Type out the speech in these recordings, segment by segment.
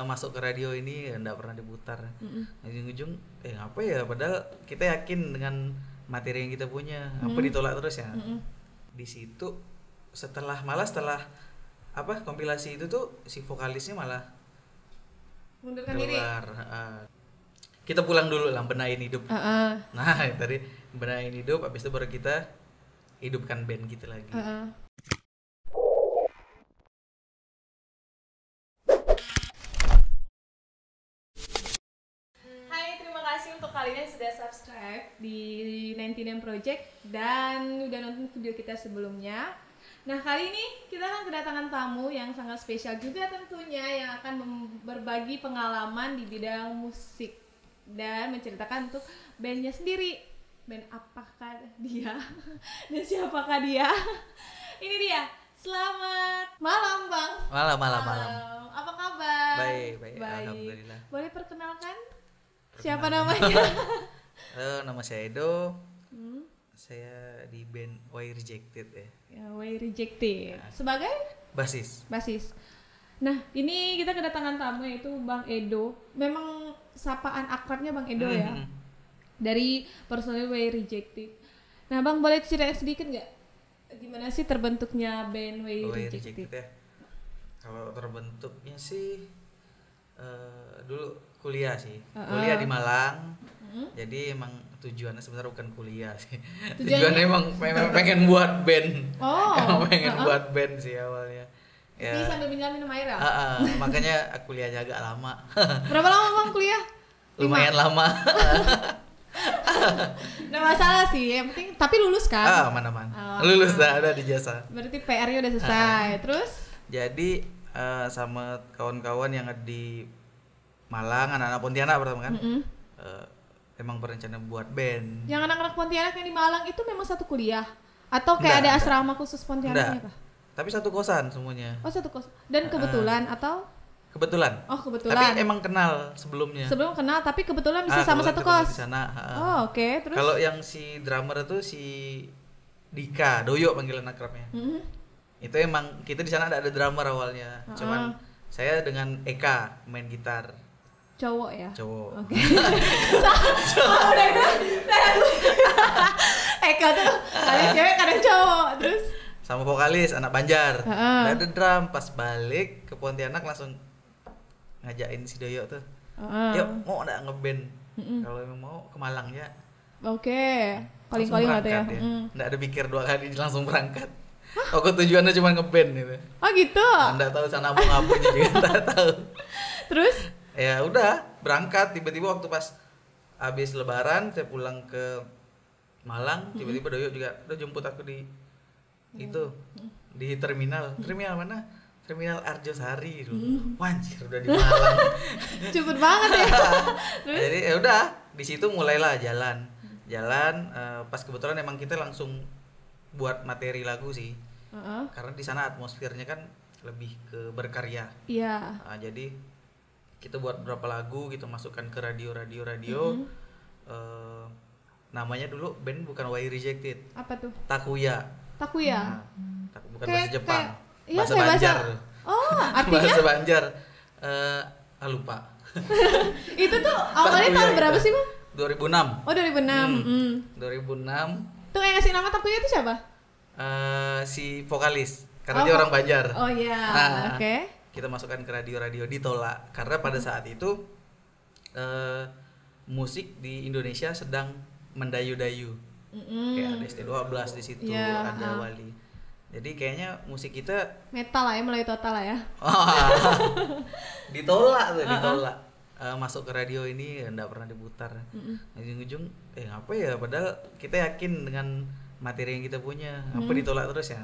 masuk ke radio ini nggak pernah diputar. Ujung-ujung apa ya, padahal kita yakin dengan materi yang kita punya, apa ditolak terus ya. Di situ setelah kompilasi itu tuh si vokalisnya malah mundurkan diri. keluar. Kita pulang dulu lah, benahin hidup. Nah tadi benahin hidup, habis itu baru kita hidupkan band kita lagi. Hai, terima kasih untuk kalian yang sudah subscribe di 99 Project dan udah nonton video kita sebelumnya. Nah, kali ini kita akan kedatangan tamu yang sangat spesial juga tentunya, yang akan berbagi pengalaman di bidang musik dan menceritakan untuk bandnya sendiri. Band apakah dia dan siapakah dia? Ini dia. Selamat malam, Bang. Malam. Apa kabar? Baik. Alhamdulillah. Boleh perkenalkan? Siapa namanya? Nama saya Edo. Saya di band Why Rejected ya. Ya, Why Rejected. Sebagai basis. Nah, ini kita kedatangan tamu yaitu Bang Edo. Memang sapaan akrabnya Bang Edo ya. Dari personil Why Rejected. Nah, Bang boleh cerita sedikit nggak? Gimana sih terbentuknya band Why Rejected? Ya. Kalau terbentuknya sih dulu kuliah sih. Kuliah di Malang. Jadi emang tujuannya sebenarnya bukan kuliah sih. Tujuannya emang pengen buat band. Pengen buat band sih awalnya. Ya. Ini sambil minum air ya? Makanya kuliahnya agak lama. Berapa lama Bang kuliah? Lumayan lama. Nggak masalah sih, yang penting tapi lulus kan? Aman. Lulus dah, ada di jasa. Berarti PR-nya udah selesai. Terus? Jadi sama kawan-kawan yang ada di Malang, anak-anak Pontianak pertama kan, emang berencana buat band. Yang anak-anak Pontianak yang di Malang itu memang satu kuliah? Atau kayak ada asrama khusus Pontianaknya kah? Tapi satu kosan semuanya. Oh, satu kosan. Dan kebetulan atau? Kebetulan. Oh, kebetulan. Tapi emang kenal sebelumnya. Sebelum kenal, tapi kebetulan bisa sama satu kos. Di sana. Oh, oke. Terus? Kalau yang si drummer itu si Dika, Doyo panggilan akrabnya. Itu emang kita di sana ada drummer awalnya. Cuman saya dengan Eka main gitar. Cowok ya? Cowok. Oke. Eka tuh kadang cewek kadang cowok. Terus? Sama vokalis anak Banjar. Ada drum, pas balik ke Pontianak langsung ngajakin si Doyo tuh. Yuk, mau enggak ngeband? Kalau emang mau ke Malang ya. Oke. Calling lah tuh ya. Enggak ada pikir dua kali, langsung berangkat. Aku tujuannya cuma ngeband gitu. Oh gitu. Enggak tahu sana mau ngapain juga enggak tahu. Terus? Ya udah, berangkat tiba-tiba waktu pas habis lebaran saya pulang ke Malang, tiba-tiba Doyo juga udah jemput aku di itu di terminal mana, terminal Arjosari dulu. Wanjir udah di Malang. Cepet banget ya. Terus? Jadi ya udah di situ mulailah jalan pas kebetulan emang kita langsung buat materi lagu sih. Karena di sana atmosfernya kan lebih ke berkarya. Iya. Jadi kita buat beberapa lagu gitu, masukkan ke radio. Namanya dulu band bukan Why Rejected. Apa tuh? Takuya. Bukan bahasa Jepang. Bahasa Banjar. Oh, artinya? Bahasa Banjar. Lupa. Itu tuh awalnya tahun berapa sih, Bang? 2006. Oh, 2006. 2006. Tuh yang ngasih nama Takuya itu siapa? Si vokalis. Karena dia orang Banjar. Oh iya. Oke. Kita masukkan ke radio ditolak karena pada saat itu musik di Indonesia sedang mendayu-dayu. Kayak ada ST12 di situ, ada Wali. Jadi kayaknya musik kita metal lah ya, mulai total lah ya. Ditolak. Masuk ke radio ini enggak pernah diputar. Ujung-ujung apa ya, padahal kita yakin dengan materi yang kita punya, apa ditolak terus ya.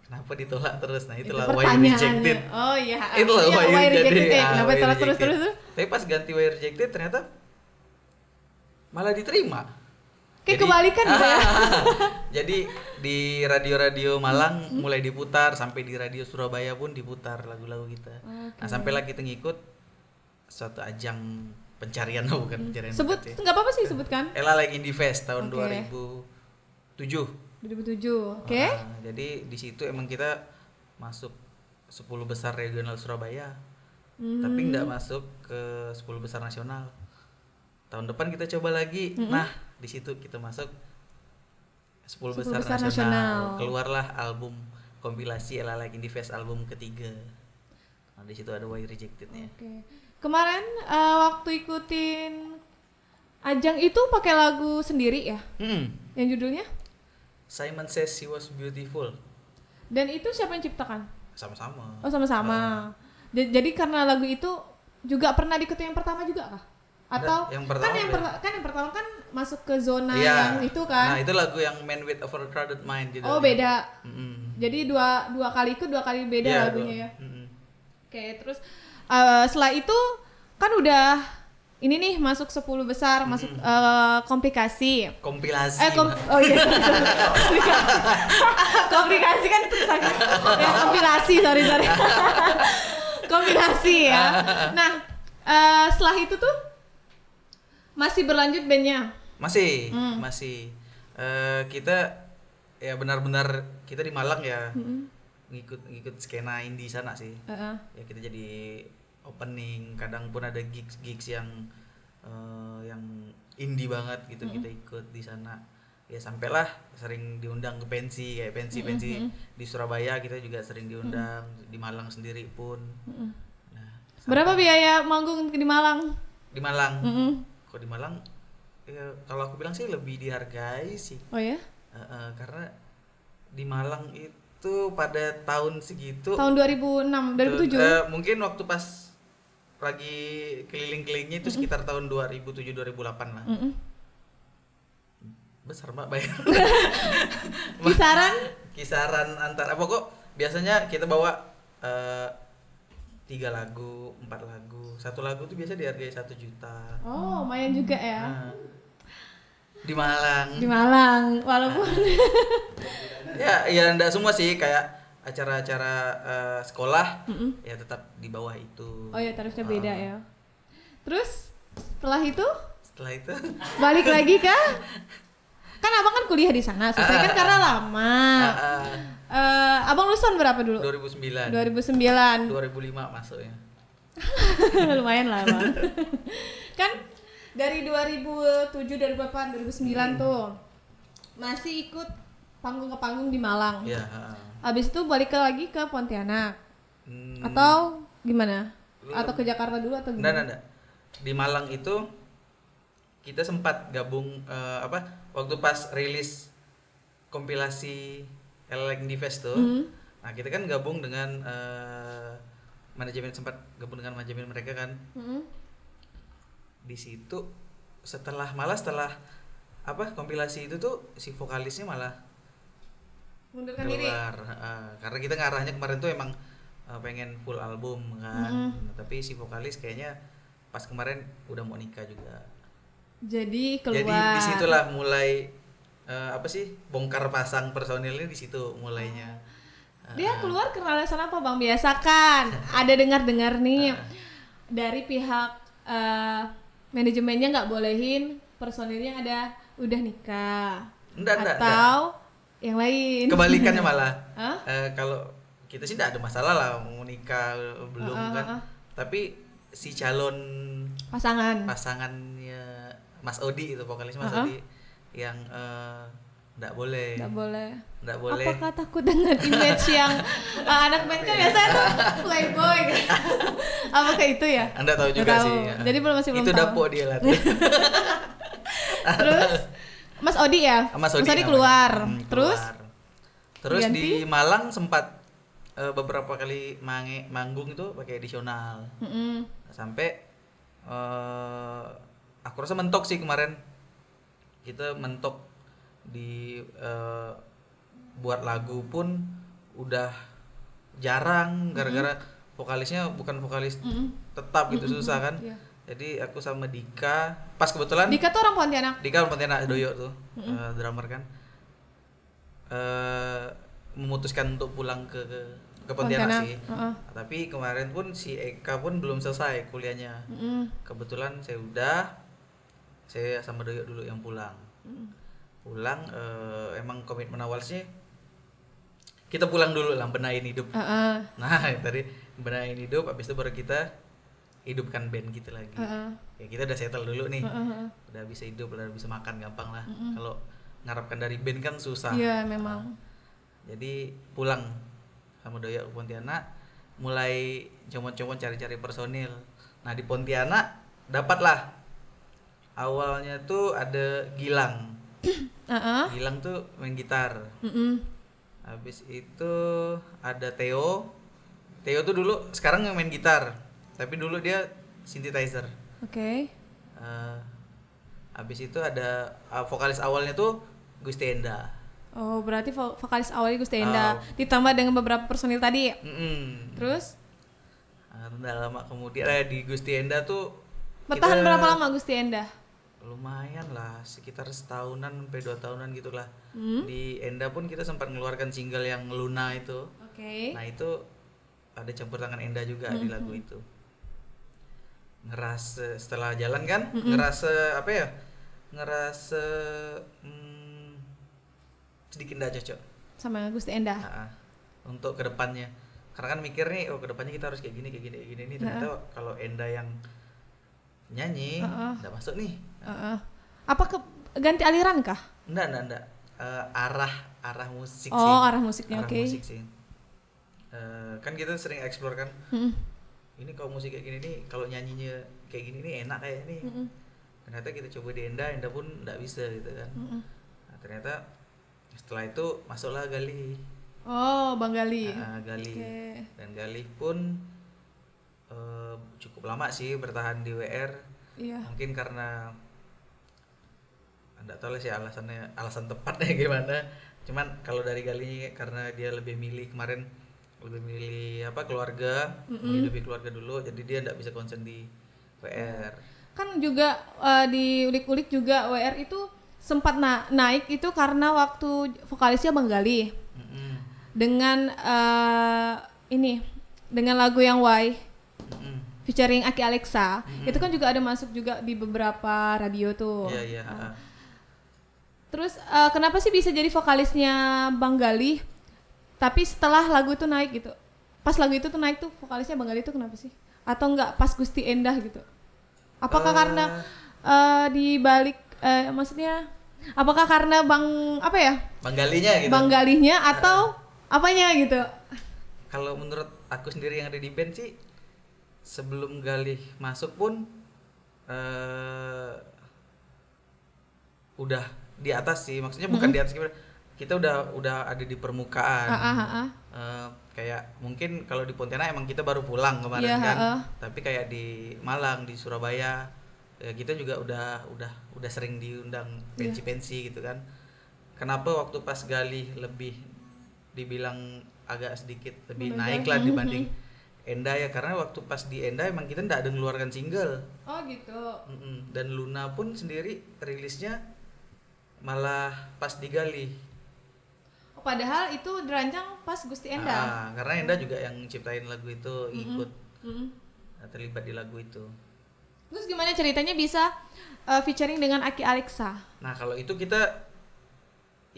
Kenapa ditolak terus? Nah, itulah Why Rejected. Oh iya. Itulah Why Rejected. Kenapa ditolak terus? Tapi pas ganti Why Rejected ternyata malah diterima. Kayak kebalikan gitu ya. Jadi di radio-radio Malang mulai diputar, sampai di radio Surabaya pun diputar lagu-lagu kita. Nah, sampailah kita ngikut suatu ajang pencarian, bukan pencarian. Sebut enggak apa-apa sih sebutkan. Ella Like Indie Fest tahun 2007. Oke. Jadi di situ emang kita masuk 10 besar regional Surabaya. tapi nggak masuk ke 10 besar nasional. Tahun depan kita coba lagi. Nah, di situ kita masuk 10 besar nasional. Keluarlah album kompilasi Ella Like Indie Fest album ketiga. Nah, di situ ada Why Rejected-nya. Oke. Kemarin waktu ikutin ajang itu pakai lagu sendiri ya? Yang judulnya? Simon Says She Was Beautiful. Dan itu siapa yang ciptakan? Sama-sama. Oh, sama-sama. Jadi karena lagu itu juga pernah diikuti yang pertama juga kah? Atau yang pertama yang pertama kan masuk ke zona yang itu kan? Nah, itu lagu yang Man with Overcrowded Mind gitu. Oh, beda. Jadi dua kali ikut, dua kali beda lagunya ya. Oke, terus setelah itu kan udah ini nih masuk 10 besar, masuk komplikasi. Kompilasi. Oh iya. Komplikasi kan itu sangat. Ya, kompilasi, sorry. Kompilasi ya. Nah, setelah itu tuh masih berlanjut bandnya? Masih. Kita ya benar-benar kita di Malang ya. ngikut skena indie sana sih. Ya kita jadi opening, kadang pun ada gigs yang indie banget gitu, kita ikut di sana. Ya sampailah sering diundang ke pensi kayak pensi di Surabaya, kita juga sering diundang, di Malang sendiri pun. Nah, berapa biaya manggung di Malang? Di Malang. Kok di Malang? Ya, kalau aku bilang sih lebih dihargai sih. Oh ya? Karena di Malang itu pada tahun segitu. Tahun 2006, 2007. Mungkin waktu pas lagi keliling-kelilingnya itu sekitar tahun 2007-2008 lah. Besar Mbak bayar. Kisaran antara pokok biasanya kita bawa 3 lagu, 4 lagu. 1 lagu tuh biasa dihargai 1 juta. Oh, lumayan juga ya. Di Malang. Di Malang, walaupun ya enggak semua sih, kayak acara-acara sekolah ya tetap di bawah itu. Oh ya, tarifnya beda ya. Terus setelah itu balik lagi kah? Kan abang kan kuliah di sana, selesai kan karena lama. Abang lulusan berapa dulu? 2009. 2005 masuknya. Lumayan lah bang. Kan dari 2007, 2008, 2009 tuh masih ikut panggung ke panggung di Malang. Iya. Habis itu balik lagi ke Pontianak. Atau gimana? Atau ke Jakarta dulu atau gimana? Enggak. Di Malang itu kita sempat gabung waktu pas rilis kompilasi Ella Like Indie Fest tuh. Nah, kita kan gabung dengan sempat gabung dengan manajemen mereka kan. Di situ setelah kompilasi itu tuh si vokalisnya malah mundurkan diri. Karena kita ngarahnya kemarin tuh emang pengen full album kan. Tapi si vokalis kayaknya pas kemarin udah mau nikah juga. Jadi keluar. Jadi disitulah mulai bongkar pasang personilnya di situ mulainya. Dia keluar karena alasan apa bang? Biasa kan ada dengar-dengar nih dari pihak manajemennya nggak bolehin personilnya udah nikah. Enggak. Yang lain. Kebalikannya malah. Kalau kita sih enggak ada masalah lah mau nikah belum kan. Tapi si calon pasangannya Mas Odi itu vokalis Mas Odi yang enggak boleh. Apakah takut dengan image yang anak band kan biasanya tuh playboy gitu. Apakah itu ya? Anda tahu juga sih. Jadi masih belum itu tahu. Itu dapur dia lah. Terus Mas Odi ya? Mas Odi keluar. Terus di Malang sempat beberapa kali manggung itu pakai edisional. Sampai aku rasa mentok sih kemarin. Kita mentok di buat lagu pun udah jarang gara-gara vokalisnya bukan vokalis tetap gitu, susah kan. Jadi aku sama Dika, pas kebetulan Dika tuh orang Pontianak. Dika orang Pontianak, Doyo tuh drummer kan, memutuskan untuk pulang ke Pontianak sih. Tapi kemarin pun si Eka pun belum selesai kuliahnya. Kebetulan saya sama Doyo dulu yang pulang. Emang komitmen awal sih kita pulang dulu lah, benahin hidup. Nah tadi benahin hidup, habis itu baru kita hidupkan band gitu lagi. Ya kita udah settle dulu nih, udah bisa hidup, udah bisa makan gampang lah. Kalau ngarapkan dari band kan susah. Iya memang. Jadi pulang sama Doya ke Pontianak, mulai comot-comot cari-cari personil. Nah di Pontianak dapatlah, awalnya tuh ada Gilang. Gilang tuh main gitar. Habis itu ada Theo tuh dulu, sekarang yang main gitar, tapi dulu dia synthesizer. Habis itu ada vokalis awalnya tuh Gusti Enda. Oh berarti vokalis awalnya Gusti Enda, ditambah dengan beberapa personil tadi. Terus? Udah lama kemudian di Gusti Enda tuh bertahan berapa lama Gusti Enda? Lumayan lah, sekitar setahunan sampai 2 tahunan gitulah. Di Enda pun kita sempat mengeluarkan single yang Luna itu. Nah itu ada campur tangan Enda juga di lagu itu. Ngerasa setelah jalan kan, ngerasa apa ya? Ngerasa sedikit nggak cocok sama Gusti Enda. Untuk kedepannya, karena kan mikir nih, kedepannya kita harus kayak gini nih. Ternyata kalau Enda yang nyanyi nggak masuk nih. Apa ganti aliran kah? Enggak. Arah musik sih. Arah musiknya. Musik sih. Kan kita sering explore kan. Ini kalau musik kayak gini nih, kalau nyanyinya kayak gini nih enak kayak ini. Ternyata kita coba di Enda pun nggak bisa gitu kan. Nah, ternyata setelah itu masuklah Gali. Bang Gali. Gali. Dan Gali pun cukup lama sih bertahan di WR. Mungkin karena nggak tahu lah sih alasan tepatnya gimana. Cuman kalau dari Gali karena dia lebih milih keluarga, menghidupi keluarga dulu, jadi dia nggak bisa konsen di WR. Kan juga di ulik-ulik juga WR itu sempat naik itu karena waktu vokalisnya Bang Gali dengan dengan lagu yang Why featuring Aki Alexa, itu kan juga ada masuk juga di beberapa radio tuh. Terus kenapa sih bisa jadi vokalisnya Bang Gali? Tapi setelah lagu itu naik gitu, pas lagu itu tuh naik tuh vokalisnya Bang Gali tuh kenapa sih? Atau enggak pas Gusti Endah gitu? Apakah karena di balik maksudnya apakah karena Bang Galinya gitu? Bang Galinya atau apanya gitu? Kalau menurut aku sendiri yang ada di band sih, sebelum Galih masuk pun udah di atas sih, maksudnya bukan di atas gimana, kita udah ada di permukaan. Kayak mungkin kalau di Pontianak emang kita baru pulang kemarin tapi kayak di Malang, di Surabaya kita juga udah sering diundang pensi gitu kan. Kenapa waktu pas Galih lebih dibilang agak sedikit lebih naik lah dibanding Enda ya, karena waktu pas di Enda emang kita nggak ada ngeluarkan single. Gitu. Dan Luna pun sendiri rilisnya malah pas di Galih. Padahal itu dirancang pas Gusti Enda. Karena Enda juga yang ciptain lagu itu, ikut terlibat di lagu itu. Terus gimana ceritanya bisa featuring dengan Aki Alexa? Nah kalau itu kita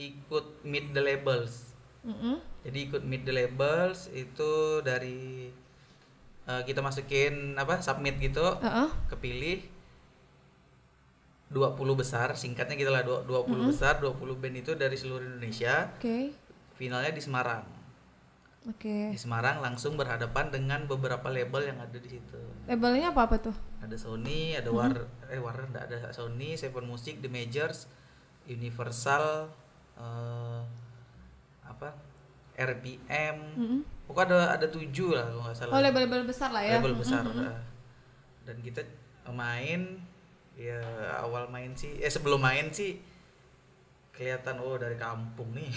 ikut meet the labels. Jadi ikut meet the labels itu dari kita masukin submit gitu, kepilih 20 besar, singkatnya gitu lah, 20 besar, 20 band itu dari seluruh Indonesia. Finalnya di Semarang. Di Semarang langsung berhadapan dengan beberapa label yang ada di situ. Labelnya apa tuh? Ada Sony, ada Warner enggak ada, Sony, Seven Music, The Majors, Universal, RPM. Pokoknya ada 7 lah kalau nggak salah. Label-label besar lah ya. Label besar. Dan kita main, ya awal main sih, sebelum main sih kelihatan dari kampung nih.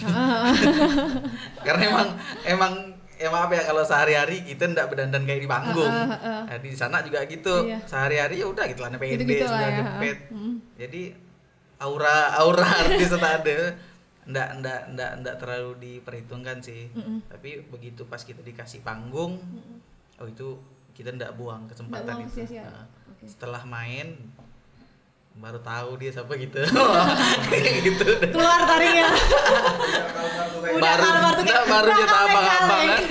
Karena emang apa ya, kalau sehari-hari kita ndak berdandan kayak di panggung. Nah, di sana juga gitu. Sehari-hari ya udah gitu lah, pendek, sudah jepit. Jadi aura artis ada. Ndak terlalu diperhitungkan sih. Tapi begitu pas kita dikasih panggung, itu kita ndak buang kesempatan itu. Setelah main baru tahu dia siapa gitu. Gitu. Keluar taringnya. baru dia terabang-abang kan.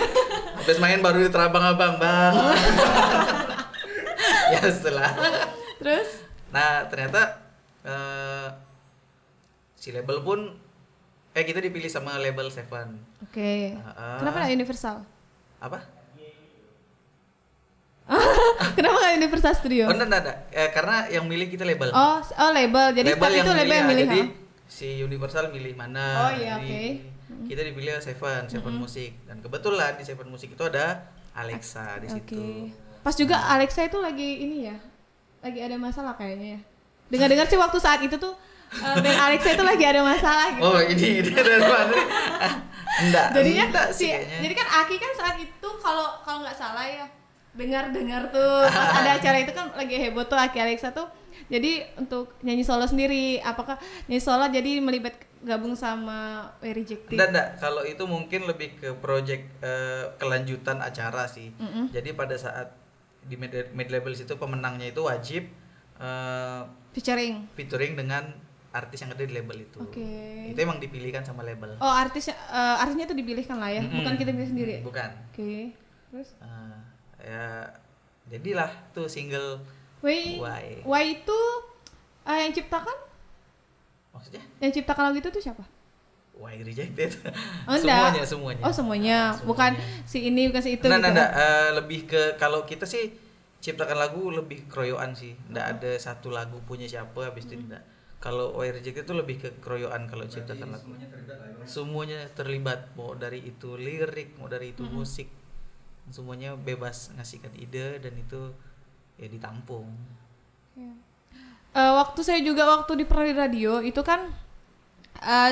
Habis main baru dia terabang-abang, Bang. Ya setelah. Terus? Nah ternyata si label pun kita dipilih sama label Seven. Oke. Kenapa nggak Universal? Apa? Kenapa nggak Universal Studio? Oh enggak. Karena yang milih kita label. Oh label. Jadi label itu label yang milih. Jadi si Universal milih mana. Oh iya, oke. Kita dipilih Seven Music, dan kebetulan di Seven Music itu ada Alexa di situ. Pas juga Alexa itu lagi ini ya, lagi ada masalah kayaknya ya. Dengar-dengar sih waktu saat itu tuh band Alexa itu lagi ada masalah gitu. Oh ini dari mana? Enggak. Jadinya enggak sih, jadi kan Aki kan saat itu kalau nggak salah ya, dengar tuh pas ada acara itu kan lagi heboh tuh Aki Alexa tuh. Jadi untuk nyanyi solo sendiri, apakah nyanyi solo jadi melibat gabung sama We Rejected? Enggak. Kalau itu mungkin lebih ke project kelanjutan acara sih. Jadi pada saat di mid labels itu pemenangnya itu wajib featuring dengan artis yang ada di label itu. Itu emang dipilihkan sama label. Oh artisnya itu dipilihkan lah ya, bukan kita pilih sendiri. Bukan. Terus? Ya jadilah tuh single Why itu yang ciptakan? Maksudnya? Yang ciptakan lagu itu tuh siapa? Why Rejected. Oh, semuanya. Oh semuanya, bukan si ini bukan si itu. Nah, lebih ke kalau kita sih ciptakan lagu lebih keroyokan sih. Nggak ada satu lagu punya siapa habis itu enggak. Kalau Why Rejected itu lebih ke keroyokan kalau ciptakan lagu. Semuanya terlibat, mau dari itu lirik, mau dari itu musik. Semuanya bebas ngasihkan ide dan itu ya ditampung. Waktu di Prodi Radio itu kan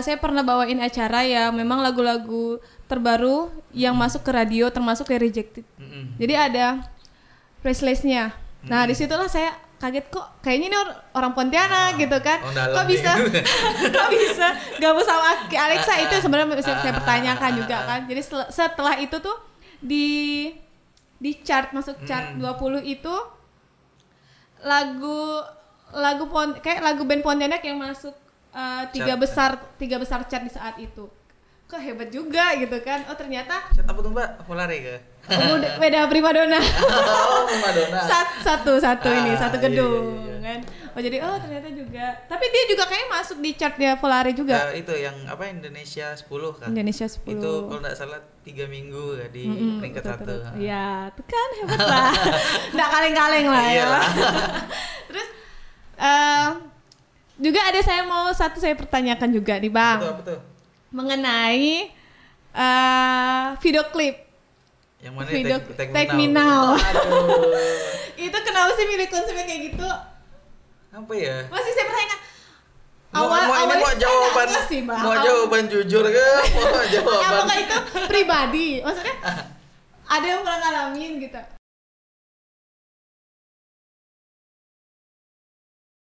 saya pernah bawain acara ya, memang lagu-lagu terbaru yang masuk ke radio termasuk We Rejected. Jadi ada press list-nya. Nah disitulah saya kaget, kok kayaknya ini orang Pontianak gitu kan. Kok bisa gabung sama Alexa, itu sebenarnya saya pertanyakan juga kan. Jadi setelah itu tuh di chart, masuk chart 20 itu kayak lagu band Pontianak yang masuk tiga besar chart di saat itu. Kok hebat juga gitu kan. Oh ternyata Chart apa tuh Mbak? Volare ke? Beda Primadona. Oh Primadona. Satu gedung kan. Oh jadi ternyata juga. Tapi dia juga kayaknya masuk di chart dia Volare juga. Itu yang apa, Indonesia 10 kan? Indonesia 10. Itu kalau nggak salah 3 minggu ya di peringkat 1. Iya, itu kan hebat lah. Nggak kaleng-kaleng lah ya. Terus juga ada saya pertanyakan juga nih Bang. Betul. Mengenai video klip. Yang mana? Take Me Now. Itu kenapa sih milih konsepnya kayak gitu? Apa ya? Masih saya pertanyakan. Mau jawaban jujur ke? Mau jawaban. Apakah itu pribadi? Maksudnya ada yang pernah ngalamin gitu?